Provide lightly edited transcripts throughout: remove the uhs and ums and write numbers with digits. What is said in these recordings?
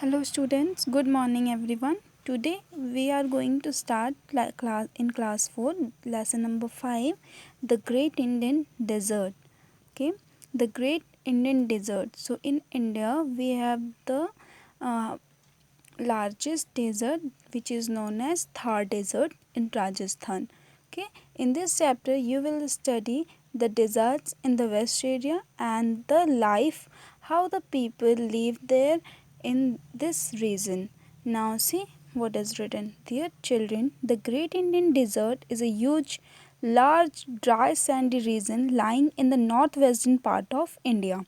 Hello students, good morning everyone. Today we are going to start class 4 lesson number 5, the Great Indian Desert. Okay, the Great Indian Desert. So in India we have the uh, largest desert which is known as Thar Desert in Rajasthan. Okay, in this chapter you will study the deserts in the west area and the life, how the people live there in this region. Now see what is written. Dear children, the Great Indian Desert is a huge, large, dry, sandy region lying in the northwestern part of India.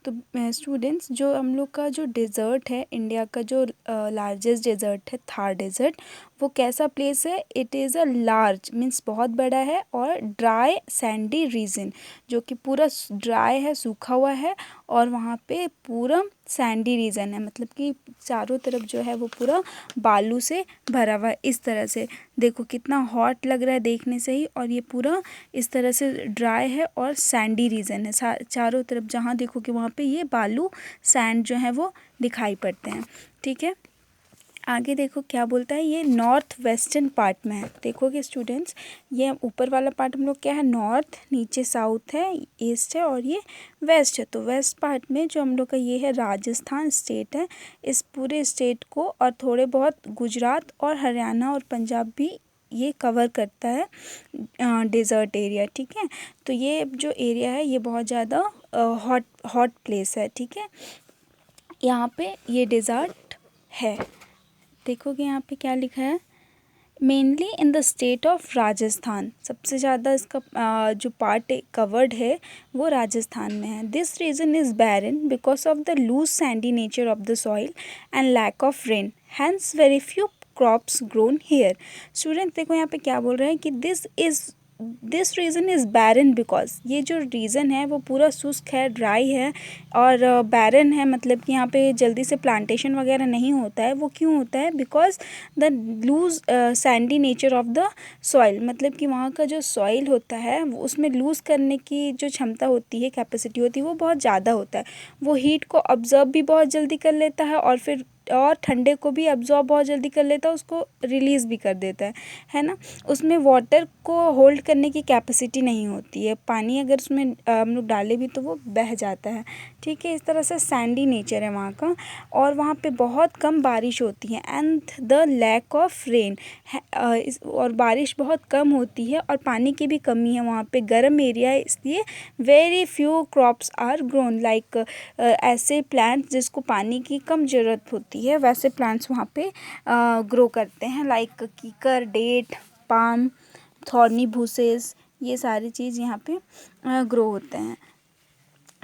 तो students जो हम लोग का जो dessert है, India का जो largest dessert है थार डेज़र्ट, वो कैसा प्लेस है? It is a large means बहुत बड़ा है और ड्राई सैंडी रीजन, जो कि पूरा ड्राई है, सूखा हुआ है और वहाँ पे पूरा सैंडी रीजन है, मतलब कि चारों तरफ जो है वो पूरा बालू से भरा हुआ है। इस तरह से देखो कितना हॉट लग रहा है देखने से ही, और ये पूरा इस तरह से ड्राई है और सैंडी रीजन है। चारों तरफ जहाँ देखो कि वहाँ पे ये बालू सैंड जो है वो दिखाई पड़ते हैं। ठीक है, आगे देखो क्या बोलता है, ये नॉर्थ वेस्टर्न पार्ट में है। देखोगे स्टूडेंट्स, ये ऊपर वाला पार्ट हम लोग क्या है, नॉर्थ, नीचे साउथ है, ईस्ट है और ये वेस्ट है। तो वेस्ट पार्ट में जो हम लोग का ये है राजस्थान स्टेट है। इस पूरे स्टेट को और थोड़े बहुत गुजरात और हरियाणा और पंजाब भी ये कवर करता है डेज़र्ट एरिया। ठीक है, तो ये जो एरिया है ये बहुत ज़्यादा हॉट प्लेस है। ठीक है, यहाँ पे ये डेज़र्ट है। देखोगे यहाँ पे क्या लिखा है, mainly in the state of Rajasthan. सबसे ज़्यादा इसका जो पार्ट कवर्ड है वो राजस्थान में है। This region is barren because of the loose sandy nature of the soil and lack of rain, hence very few crops grown here. Student देखो यहाँ पे क्या बोल रहे हैं कि this region is barren because, ये जो रीज़न है वो पूरा शुष्क है, ड्राई है और बैरन है, मतलब कि यहाँ पे जल्दी से प्लांटेशन वगैरह नहीं होता है। वो क्यों होता है? Because the loose sandy nature of the soil, मतलब कि वहाँ का जो सॉइल होता है वो उसमें लूज़ करने की जो क्षमता होती है, कैपेसिटी होती है, वो बहुत ज़्यादा होता है। वो हीट को ऑब्जर्व भी बहुत जल्दी कर लेता है और फिर और ठंडे को भी अब्जॉर्ब बहुत जल्दी कर लेता है, उसको रिलीज़ भी कर देता है ना। उसमें वाटर को होल्ड करने की कैपेसिटी नहीं होती है, पानी अगर उसमें हम लोग डाले भी तो वो बह जाता है। ठीक है, इस तरह से सैंडी नेचर है वहाँ का और वहाँ पे बहुत कम बारिश होती है and the lack of rain, और बारिश बहुत कम होती है और पानी की भी कमी है वहाँ पे। गर्म एरिया है इसलिए very few crops are grown, like ऐसे प्लांट्स जिसको पानी की कम ज़रूरत होती है वैसे प्लांट्स वहाँ पे ग्रो करते हैं, लाइक कीकर, डेट, पाम, थॉर्नी भूसेस, ये सारी चीज़ यहाँ पे ग्रो होते हैं।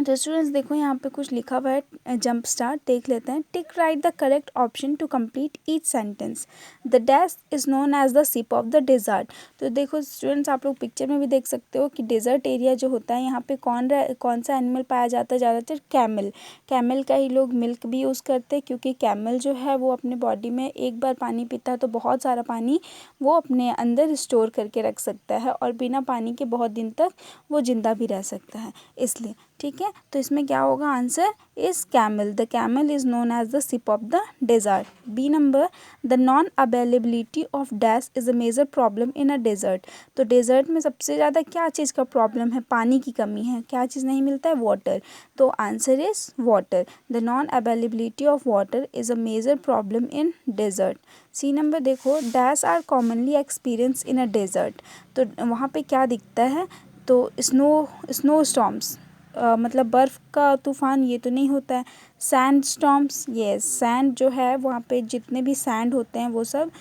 तो स्टूडेंट्स देखो यहाँ पे कुछ लिखा हुआ है, जंप स्टार्ट देख लेते हैं। Tick right the correct option to complete each sentence. The dash is known as the ship of the desert. तो देखो स्टूडेंट्स, आप लोग पिक्चर में भी देख सकते हो कि डेजर्ट एरिया जो होता है यहाँ पे कौन सा एनिमल पाया जाता है ज़्यादातर? कैमल। कैमल का ही लोग मिल्क भी यूज़ करते हैं, क्योंकि कैमल जो है वो अपने बॉडी में एक बार पानी पीता है तो बहुत सारा पानी वो अपने अंदर स्टोर करके रख सकता है और बिना पानी के बहुत दिन तक वो ज़िंदा भी रह सकता है, इसलिए। ठीक है, तो इसमें क्या होगा? Answer is camel. The camel is known as the ship of the desert. B number, the non availability of dash is a major problem in a desert. तो डेजर्ट में सबसे ज़्यादा क्या चीज़ का प्रॉब्लम है? पानी की कमी है। क्या चीज़ नहीं मिलता है? वाटर। तो answer is water. The non availability of water is a major problem in desert. See number देखो, dash are commonly experience in a desert. तो वहाँ पे क्या दिखता है? तो स्नो स्टॉर्म्स, मतलब बर्फ़ का तूफ़ान, ये तो नहीं होता है। सैंड स्टॉर्म्स, ये सैंड जो है वहाँ पे जितने भी सैंड होते हैं वो सब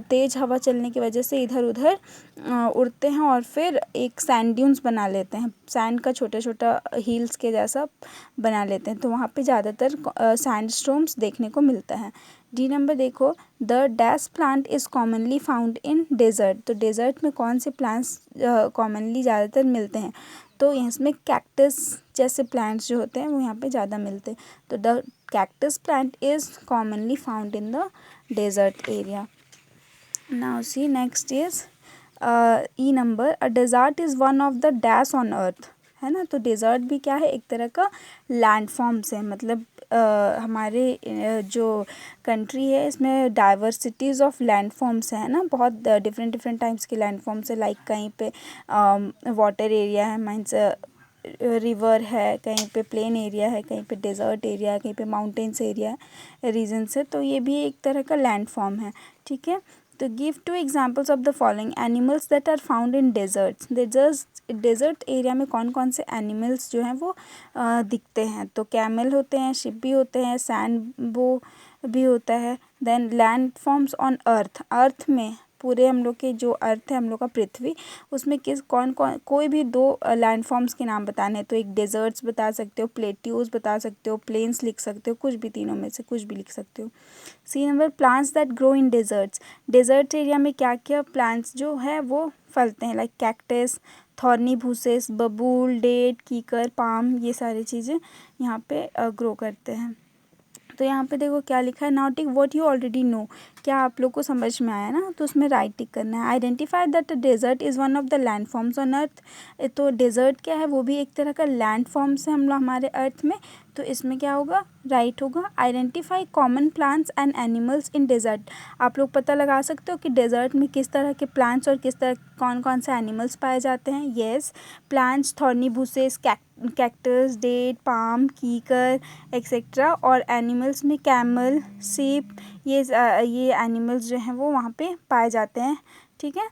तेज़ हवा चलने की वजह से इधर उधर उड़ते हैं और फिर एक सैंड ड्यून्स बना लेते हैं, सैंड का छोटा छोटा हील्स के जैसा बना लेते हैं। तो वहाँ पे ज़्यादातर सैंड स्टॉर्म्स देखने को मिलता है। डी नंबर देखो, the dash plant is commonly found in desert. तो डेजर्ट में कौन से प्लांट्स कॉमनली ज़्यादातर मिलते हैं? तो इसमें कैक्टस जैसे प्लांट्स जो होते हैं वो यहाँ पे ज़्यादा मिलते हैं। तो the cactus plant is commonly found in the desert area. Now see next is E number, a desert is one of the dash on earth, है ना। तो डेजर्ट भी क्या है? एक तरह का लैंडफॉर्म्स है, मतलब हमारे जो कंट्री है इसमें डाइवर्सिटीज़ ऑफ लैंड फॉर्म्स है ना, बहुत डिफरेंट डिफरेंट टाइप्स के लैंड फॉर्म्स है। लाइक कहीं पे वाटर एरिया है, मीन्स रिवर है, कहीं पे प्लेन एरिया है, कहीं पे डेजर्ट एरिया है, कहीं पे माउंटेन्स एरिया है, रीजन्स है। तो ये भी एक तरह का लैंड फॉर्म है, ठीक है। तो give 2 examples of the following animals that are found in deserts. Desert area में कौन कौन से एनिमल्स जो हैं वो दिखते हैं। तो कैमल होते हैं, शिप भी होते हैं, सैंड भी होता है। Then landforms on earth में पूरे हम लोग के जो अर्थ है, हम लोग का पृथ्वी, उसमें कौन कोई भी 2 लैंड फॉर्म्स के नाम बताने हैं। तो एक डेजर्ट्स बता सकते हो, प्लेट्यूज बता सकते हो, प्लेन्स लिख सकते हो, कुछ भी, तीनों में से कुछ भी लिख सकते हो। C number, plants that grow in deserts. Desert area में क्या क्या प्लांट्स जो है वो फलते हैं। लाइक कैक्टस, थॉर्नी भूसेस, बबूल, डेट, कीकर, पाम, ये सारी चीज़ें यहाँ पे ग्रो करते हैं। तो यहाँ पे देखो क्या लिखा है, now tick what you already know. क्या आप लोग को समझ में आया ना, तो उसमें राइट टिक करना है। Identify that desert is one of the landforms on earth. तो डेजर्ट क्या है, वो भी एक तरह का लैंड फॉर्म्स है हम लोग हमारे अर्थ में। तो इसमें क्या होगा, राइट होगा। Identify common plants and animals in desert. आप लोग पता लगा सकते हो कि डेजर्ट में किस तरह के प्लांट्स और किस तरह कौन कौन से एनिमल्स पाए जाते हैं। Yes, plants thorny bushes, cactus, date, palm, kikar etcetera. और एनिमल्स में कैमल, सीप, ये एनिमल्स जो हैं वो वहाँ पे पाए जाते हैं, ठीक है।